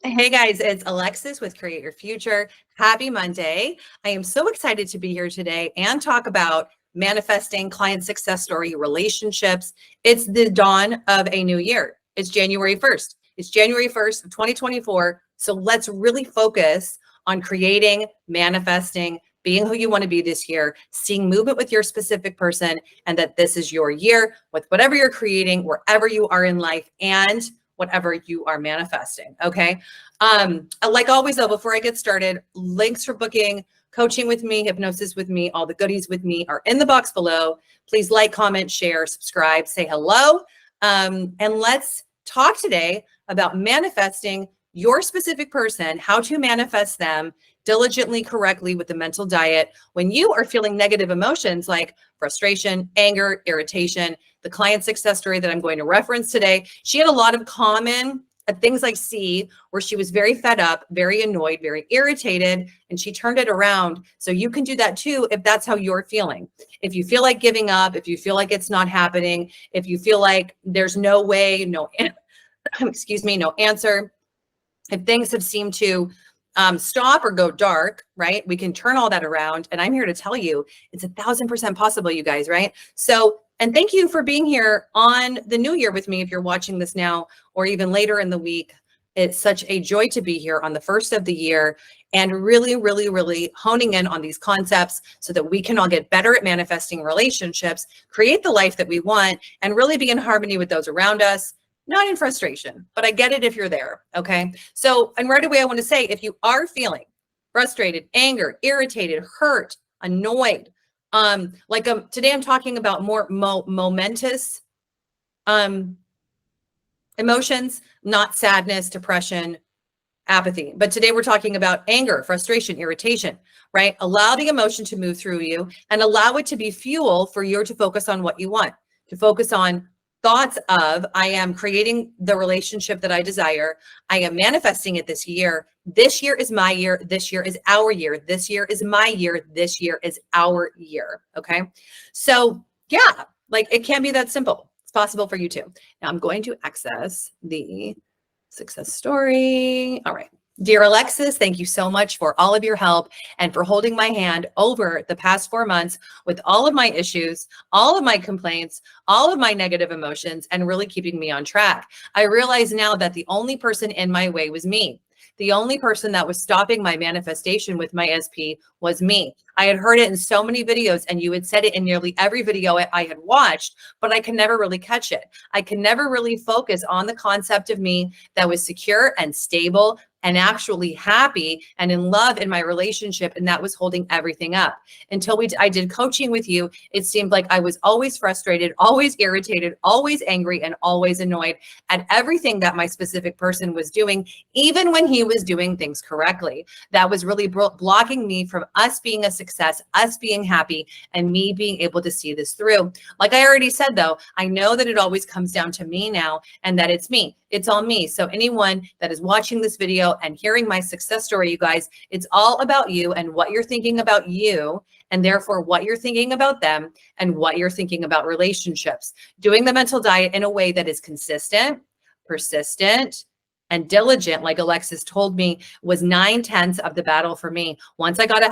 Hey guys, it's Alexis with Create Your Future. Happy Monday. I am so excited to be here today and talk about manifesting, client success story, relationships. It's the dawn of a new year. It's January 1st. It's January 1st of 2024. So let's really focus on creating, manifesting, being who you want to be this year, seeing movement with your specific person, and that this is your year with whatever you're creating, wherever you are in life, and whatever you are manifesting. Okay. Like always though, before I get started, links for booking coaching with me, hypnosis with me, all the goodies with me are in the box below. Please like, comment, share, subscribe, say hello. And let's talk today about manifesting your specific person, how to manifest them diligently, correctly with the mental diet when you are feeling negative emotions like frustration, anger, irritation. The client success story that I'm going to reference today, she had a lot of common things like C, where she was very fed up, very annoyed, very irritated, and she turned it around. So you can do that too if that's how you're feeling. If you feel like giving up, if you feel like it's not happening, if you feel like there's no way, no, excuse me, no answer, if things have seemed to stop or go dark, right? We can turn all that around. And I'm here to tell you it's 1,000% possible, you guys, right? So, and thank you for being here on the new year with me. If you're watching this now or even later in the week, it's such a joy to be here on the first of the year and really, really, really honing in on these concepts so that we can all get better at manifesting relationships, create the life that we want, and really be in harmony with those around us. Not in frustration, but I get it if you're there, okay? So, and right away, I want to say, if you are feeling frustrated, angered, irritated, hurt, annoyed, today I'm talking about more momentous emotions, not sadness, depression, apathy. But today we're talking about anger, frustration, irritation, right? Allow the emotion to move through you and allow it to be fuel for you to focus on what you want, to focus on thoughts of, I am creating the relationship that I desire. I am manifesting it this year. This year is my year. This year is our year. This year is my year. This year is our year. Okay. So yeah, like it can be that simple. It's possible for you too. Now I'm going to access the success story. All right. Dear Alexis, thank you so much for all of your help and for holding my hand over the past 4 months with all of my issues, all of my complaints, all of my negative emotions, and really keeping me on track. I realize now that the only person in my way was me. The only person that was stopping my manifestation with my SP was me. I had heard it in so many videos and you had said it in nearly every video I had watched, but I could never really catch it. I could never really focus on the concept of me that was secure and stable and actually happy and in love in my relationship. And that was holding everything up. Until I did coaching with you, it seemed like I was always frustrated, always irritated, always angry, and always annoyed at everything that my specific person was doing, even when he was doing things correctly. That was really blocking me from us being a success, us being happy, and me being able to see this through. Like I already said, though, I know that it always comes down to me now and that it's me. It's all me. So anyone that is watching this video and hearing my success story, you guys, it's all about you and what you're thinking about you, and therefore what you're thinking about them and what you're thinking about relationships. Doing the mental diet in a way that is consistent, persistent, and diligent, like Alexis told me, was 9/10 of the battle for me. Once I got a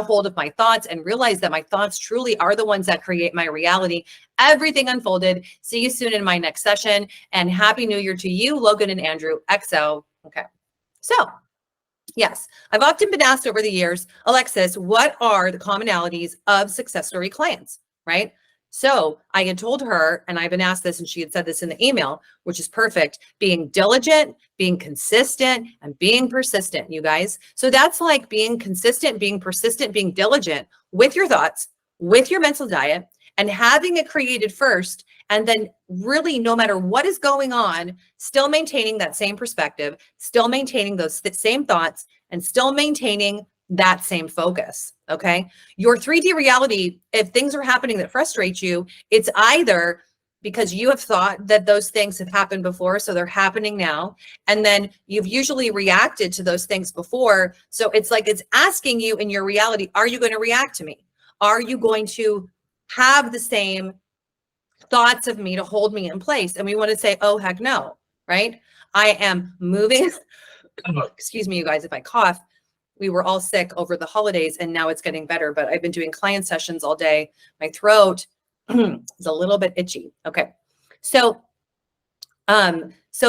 hold of my thoughts and realized that my thoughts truly are the ones that create my reality, everything unfolded. See you soon in my next session, and Happy New Year to you, Logan and Andrew. XO. Okay. So yes, I've often been asked over the years, Alexis, what are the commonalities of success story clients, right? So I had told her, and I've been asked this, and she had said this in the email, which is perfect, being diligent, being consistent, and being persistent, you guys. So that's like being consistent, being persistent, being diligent with your thoughts, with your mental diet, and having it created first. And then really, no matter what is going on, still maintaining that same perspective, still maintaining those same thoughts, and still maintaining that same focus. Okay. Your 3D reality, if things are happening that frustrate you, it's either because you have thought that those things have happened before, so they're happening now. And then you've usually reacted to those things before. So it's like it's asking you in your reality, are you going to react to me? Are you going to have the same thoughts of me to hold me in place? And we want to say, oh, heck no, right? I am moving. excuse me, you guys, if I cough. We were all sick over the holidays and now it's getting better, but I've been doing client sessions all day. My throat is a little bit itchy. Okay. So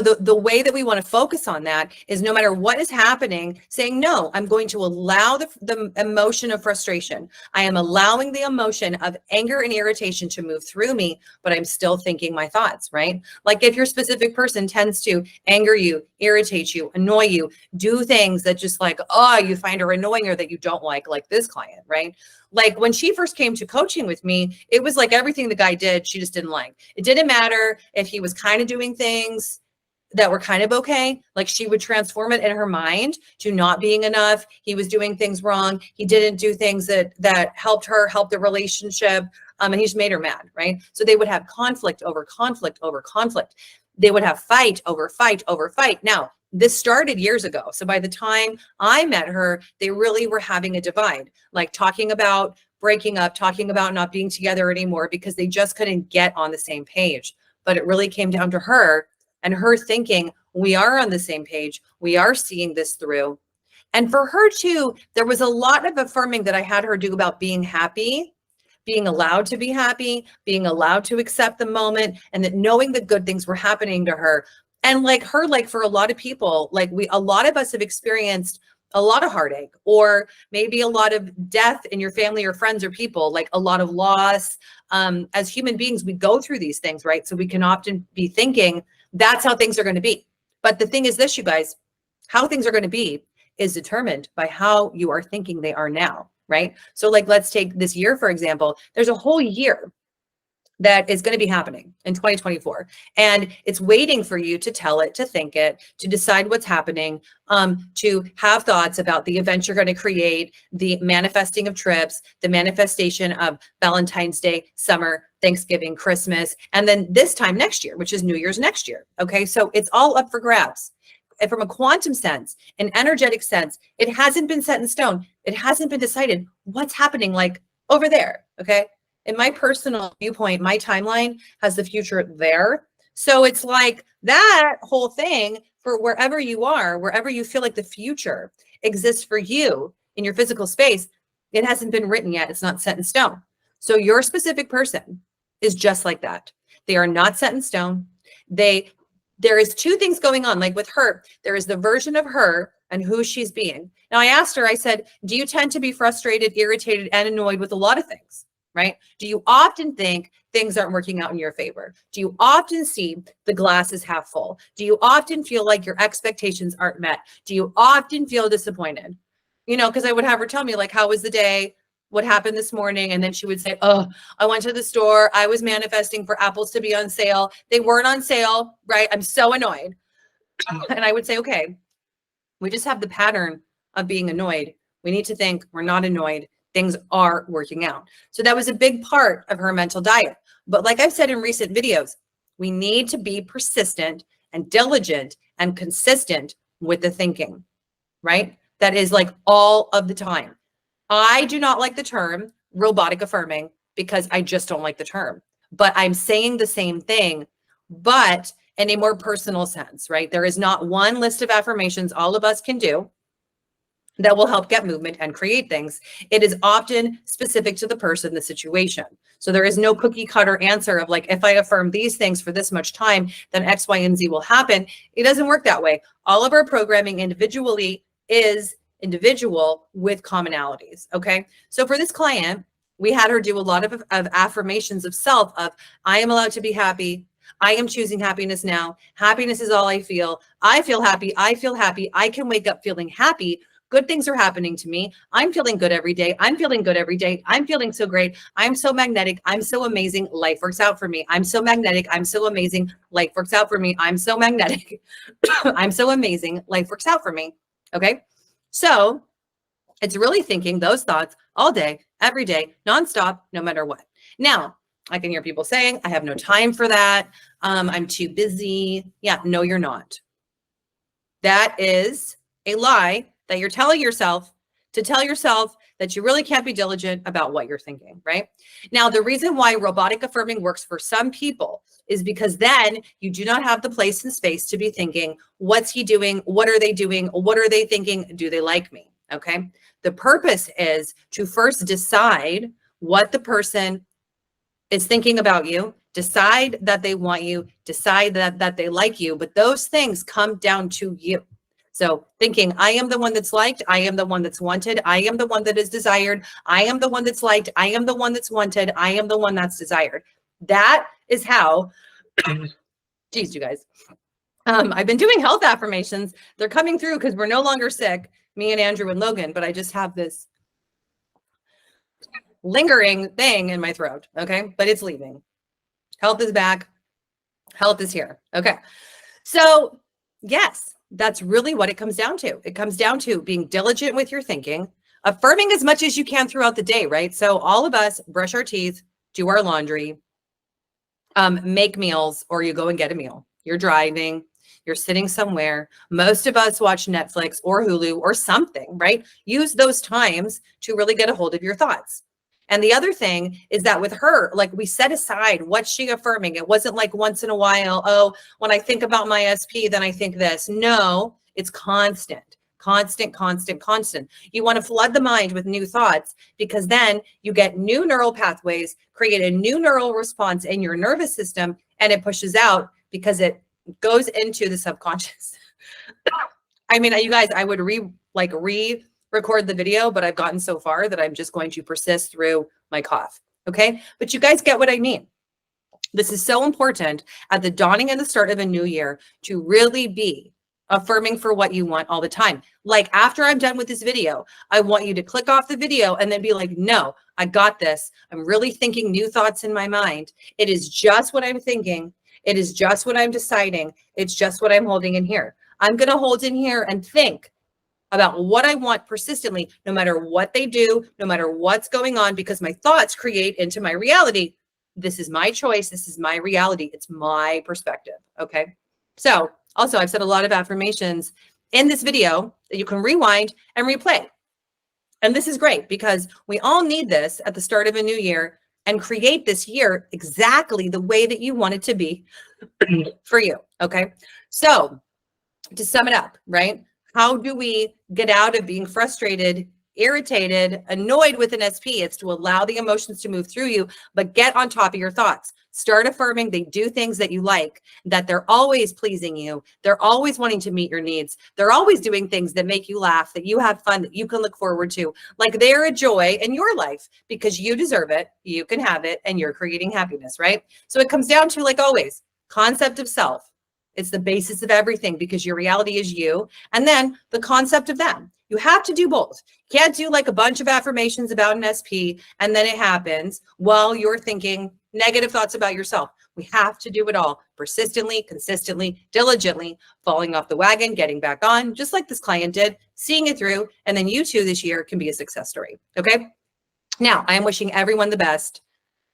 the way that we want to focus on that is no matter what is happening, saying, no, I'm going to allow the emotion of frustration. I am allowing the emotion of anger and irritation to move through me, but I'm still thinking my thoughts, right? Like if your specific person tends to anger you, irritate you, annoy you, do things that just like, oh, you find her annoying or that you don't like this client, right? Like when she first came to coaching with me, it was like everything the guy did, she just didn't like. It didn't matter if he was kind of doing things that were kind of okay. Like she would transform it in her mind to not being enough. He was doing things wrong. He didn't do things that helped her, help the relationship. And he just made her mad, right? So they would have conflict over conflict over conflict. They would have fight over fight over fight. Now, this started years ago. So by the time I met her, they really were having a divide, like talking about breaking up, talking about not being together anymore because they just couldn't get on the same page. But it really came down to her and her thinking, we are on the same page. We are seeing this through. And for her too, there was a lot of affirming that I had her do about being happy, being allowed to be happy, being allowed to accept the moment, and that knowing the good things were happening to her. And like her, like for a lot of people, like a lot of us have experienced a lot of heartache or maybe a lot of death in your family or friends or people, like a lot of loss. As human beings, we go through these things, right? So we can often be thinking that's how things are going to be. But the thing is this, you guys, how things are going to be is determined by how you are thinking they are now, right? So like, let's take this year, for example, there's a whole year that is going to be happening in 2024. And it's waiting for you to tell it, to think it, to decide what's happening, to have thoughts about the events you're going to create, the manifesting of trips, the manifestation of Valentine's Day, summer, Thanksgiving, Christmas, and then this time next year, which is New Year's next year. Okay. So it's all up for grabs. And from a quantum sense, an energetic sense, it hasn't been set in stone. It hasn't been decided what's happening like over there. Okay. In my personal viewpoint, my timeline has the future there. So it's like that whole thing for wherever you are, wherever you feel like the future exists for you in your physical space, it hasn't been written yet. It's not set in stone. So your specific person is just like that. They are not set in stone. There is two things going on. Like with her, there is the version of her and who she's being. Now I asked her, I said, do you tend to be frustrated, irritated, and annoyed with a lot of things? Right? Do you often think things aren't working out in your favor? Do you often see the glass is half full? Do you often feel like your expectations aren't met? Do you often feel disappointed? You know, because I would have her tell me like, how was the day? What happened this morning? And then she would say, oh, I went to the store. I was manifesting for apples to be on sale. They weren't on sale, right? I'm so annoyed. And I would say, okay, we just have the pattern of being annoyed. We need to think we're not annoyed. Things are working out. So that was a big part of her mental diet. But like I've said in recent videos, we need to be persistent and diligent and consistent with the thinking, right? That is like all of the time. I do not like the term robotic affirming because I just don't like the term, but I'm saying the same thing, but in a more personal sense, right? There is not one list of affirmations all of us can do that will help get movement and create things. It is often specific to the person, the situation. So there is no cookie cutter answer of like, if I affirm these things for this much time, then X, Y, and Z will happen. It doesn't work that way. All of our programming individually is individual with commonalities. Okay. So for this client, we had her do a lot of affirmations of self of, I am allowed to be happy. I am choosing happiness now. Happiness is all I feel. I feel happy. I feel happy. I can wake up feeling happy. Good things are happening to me. I'm feeling good every day. I'm feeling good every day. I'm feeling so great. I'm so magnetic. I'm so amazing. Life works out for me. I'm so magnetic. I'm so amazing. Life works out for me. I'm so magnetic. I'm so amazing. Life works out for me. Okay. So it's really thinking those thoughts all day, every day, nonstop, no matter what. Now, I can hear people saying, I have no time for that. I'm too busy. Yeah, no, you're not. That is a lie that you're telling yourself to tell yourself that you really can't be diligent about what you're thinking, right? Now, the reason why robotic affirming works for some people is because then you do not have the place and space to be thinking, what's he doing? What are they doing? What are they thinking? Do they like me? Okay. The purpose is to first decide what the person is thinking about you, decide that they want you, decide that they like you, but those things come down to you. So thinking, I am the one that's liked, I am the one that's wanted, I am the one that is desired, I am the one that's liked, I am the one that's wanted, I am the one that's desired. That is how, geez, you guys, I've been doing health affirmations. They're coming through because we're no longer sick, me and Andrew and Logan, but I just have this lingering thing in my throat, okay? But it's leaving. Health is back. Health is here, okay? So yes, that's really what it comes down to. It comes down to being diligent with your thinking, affirming as much as you can throughout the day, right? So all of us brush our teeth, do our laundry, make meals, or you go and get a meal. You're driving, you're sitting somewhere. Most of us watch Netflix or Hulu or something, right? Use those times to really get a hold of your thoughts. And the other thing is that with her, like we set aside what's she affirming. It wasn't like once in a while, oh, when I think about my SP, then I think this. No, it's constant, constant, constant, constant. You want to flood the mind with new thoughts because then you get new neural pathways, create a new neural response in your nervous system, and it pushes out because it goes into the subconscious. I mean, you guys, I would record the video, but I've gotten so far that I'm just going to persist through my cough. Okay. But you guys get what I mean. This is so important at the dawning and the start of a new year to really be affirming for what you want all the time. Like after I'm done with this video, I want you to click off the video and then be like, no, I got this. I'm really thinking new thoughts in my mind. It is just what I'm thinking. It is just what I'm deciding. It's just what I'm holding in here. I'm going to hold in here and think about what I want persistently, no matter what they do, no matter what's going on, because my thoughts create into my reality. This is my choice. This is my reality. It's my perspective. Okay. So also I've said a lot of affirmations in this video that you can rewind and replay. And this is great because we all need this at the start of a new year and create this year exactly the way that you want it to be for you. Okay. So to sum it up, right? How do we get out of being frustrated, irritated, annoyed with an SP? It's to allow the emotions to move through you, but get on top of your thoughts. Start affirming they do things that you like, that they're always pleasing you. They're always wanting to meet your needs. They're always doing things that make you laugh, that you have fun, that you can look forward to. Like they're a joy in your life because you deserve it, you can have it, and you're creating happiness, right? So it comes down to, like always, concept of self. It's the basis of everything because your reality is you. And then the concept of them. You have to do both. You can't do like a bunch of affirmations about an SP and then it happens while you're thinking negative thoughts about yourself. We have to do it all persistently, consistently, diligently, falling off the wagon, getting back on, just like this client did, seeing it through. And then you too this year can be a success story. Okay. Now I am wishing everyone the best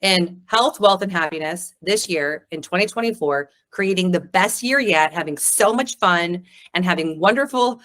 in health, wealth, and happiness this year in 2024, creating the best year yet, having so much fun and having wonderful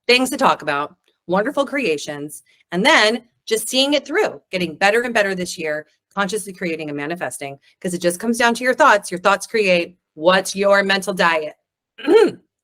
things to talk about, wonderful creations, and then just seeing it through, getting better and better this year, consciously creating and manifesting, because it just comes down to your thoughts. Your thoughts create what's your mental diet,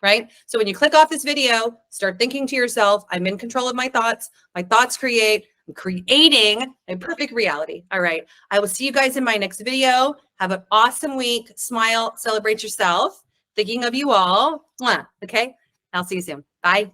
right? So when you click off this video, start thinking to yourself, I'm in control of my thoughts. My thoughts create. I'm creating a perfect reality. All right. I will see you guys in my next video. Have an awesome week. Smile, celebrate yourself. Thinking of you all. Mwah. Okay. I'll see you soon. Bye.